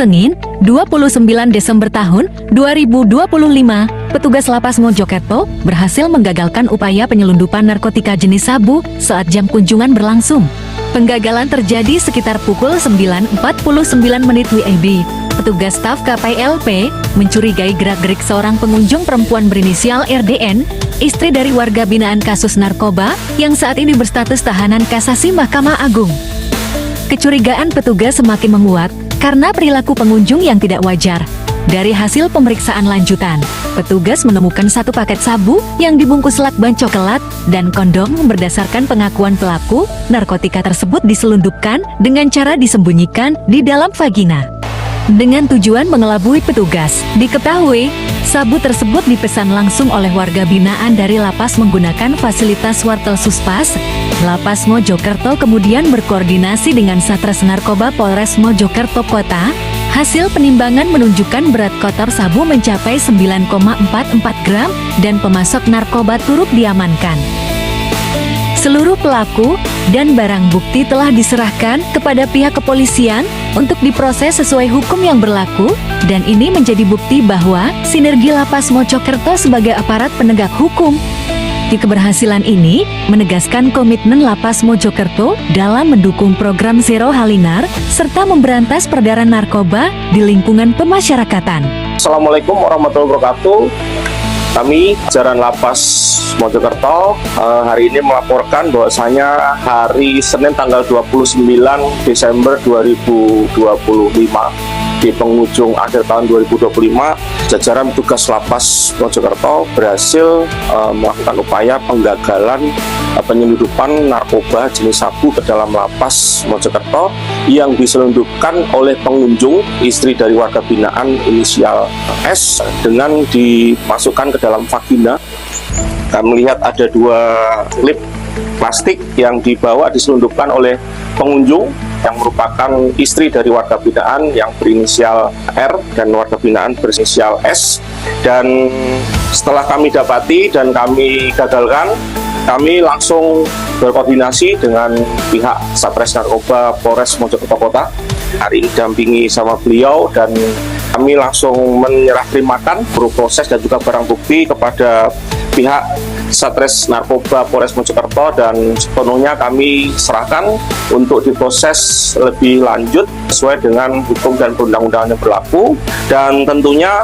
Senin, 29 Desember tahun 2025, petugas Lapas Mojokerto berhasil menggagalkan upaya penyelundupan narkotika jenis sabu saat jam kunjungan berlangsung. Penggagalan terjadi sekitar pukul 9.49 WIB. Petugas staf KPLP mencurigai gerak-gerik seorang pengunjung perempuan berinisial RDN, istri dari warga binaan kasus narkoba yang saat ini berstatus tahanan kasasi Mahkamah Agung. Kecurigaan petugas semakin menguat karena perilaku pengunjung yang tidak wajar. Dari hasil pemeriksaan lanjutan, petugas menemukan satu paket sabu yang dibungkus lakban coklat dan kondom. Berdasarkan pengakuan pelaku, narkotika tersebut diselundupkan dengan cara disembunyikan di dalam vagina. Dengan tujuan mengelabui petugas, diketahui sabu tersebut dipesan langsung oleh warga binaan dari lapas menggunakan fasilitas Wartel Suspas. Lapas Mojokerto kemudian berkoordinasi dengan Satres Narkoba Polres Mojokerto Kota. Hasil penimbangan menunjukkan berat kotor sabu mencapai 9,44 gram dan pemasok narkoba turut diamankan. Seluruh pelaku dan barang bukti telah diserahkan kepada pihak kepolisian untuk diproses sesuai hukum yang berlaku, dan ini menjadi bukti bahwa sinergi Lapas Mojokerto sebagai aparat penegak hukum. Keberhasilan ini menegaskan komitmen Lapas Mojokerto dalam mendukung program Zero Halinar serta memberantas peredaran narkoba di lingkungan pemasyarakatan. Assalamualaikum warahmatullahi wabarakatuh. Kami jajaran Lapas Mojokerto hari ini melaporkan bahwasanya hari Senin tanggal 29 Desember 2025 di penghujung akhir tahun 2025, jajaran petugas Lapas Mojokerto berhasil melakukan upaya penggagalan penyelundupan narkoba jenis sabu ke dalam Lapas Mojokerto yang diselundupkan oleh pengunjung, istri dari warga binaan inisial S, dengan dimasukkan ke dalam vagina. Kami melihat ada dua klip plastik yang dibawa diselundupkan oleh pengunjung yang merupakan istri dari warga binaan yang berinisial R dan warga binaan berinisial S. Dan setelah kami dapati dan kami gagalkan, kami langsung berkoordinasi dengan pihak Satres Narkoba Polres Mojokerto Kota. Hari ini didampingi sama beliau dan kami langsung menyerah terimakan proses dan juga barang bukti kepada pihak Satres Narkoba Polres Mojokerto, dan sepenuhnya kami serahkan untuk diproses lebih lanjut sesuai dengan hukum dan perundang-undangan yang berlaku. Dan tentunya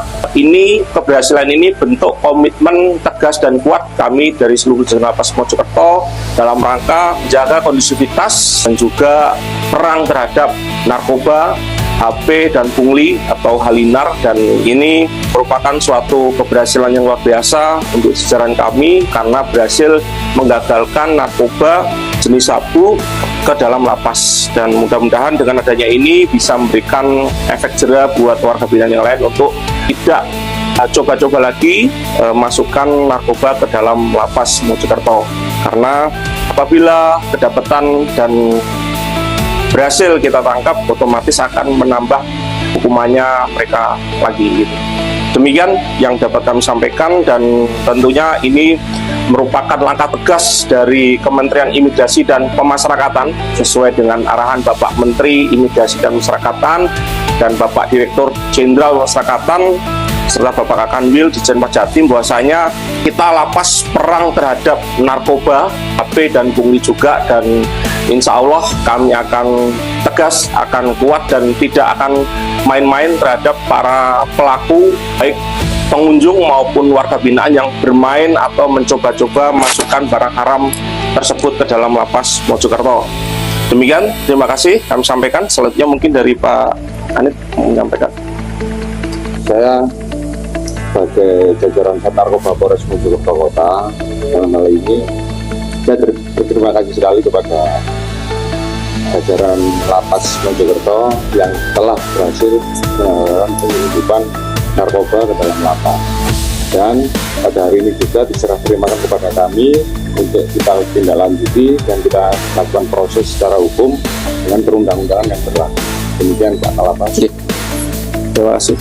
keberhasilan ini bentuk komitmen tegas dan kuat kami dari seluruh jajaran Lapas Mojokerto dalam rangka menjaga kondusivitas dan juga perang terhadap narkoba, HP dan pungli atau halinar, dan ini merupakan suatu keberhasilan yang luar biasa untuk jajaran kami karena berhasil menggagalkan narkoba jenis sabu ke dalam lapas, dan mudah-mudahan dengan adanya ini bisa memberikan efek jera buat warga binaan yang lain untuk tidak coba-coba lagi masukkan narkoba ke dalam Lapas Mojokerto, karena apabila kedapatan dan berhasil kita tangkap, otomatis akan menambah hukumannya mereka lagi gitu. Demikian yang dapat kami sampaikan, dan tentunya ini merupakan langkah tegas dari Kementerian Imigrasi dan Pemasyarakatan sesuai dengan arahan Bapak Menteri Imigrasi dan Pemasyarakatan dan Bapak Direktur Jenderal Pemasyarakatan serta Bapak Kakanwil di Jenpas Jatim, bahwasanya kita lapas perang terhadap narkoba, HP dan pungli juga, dan insya Allah kami akan tegas, akan kuat dan tidak akan main-main terhadap para pelaku, baik pengunjung maupun warga binaan yang bermain atau mencoba-coba masukkan barang haram tersebut ke dalam Lapas Mojokerto. Demikian, terima kasih kami sampaikan. Selanjutnya mungkin dari Pak Anit menyampaikan. Saya sebagai jajaran Narkoba Polres Mojokerto Kota, dalam hal ini saya berterima kasih sekali kepada jajaran Lapas Mojokerto yang telah berhasil melakukan penyelundupan narkoba ke dalam lapas, dan pada hari ini juga diserah terimakan kepada kami untuk kita tindak lanjuti dan kita lakukan proses secara hukum dengan perundang-undangan yang berlaku. Demikian Pak Kalapas. Terima kasih.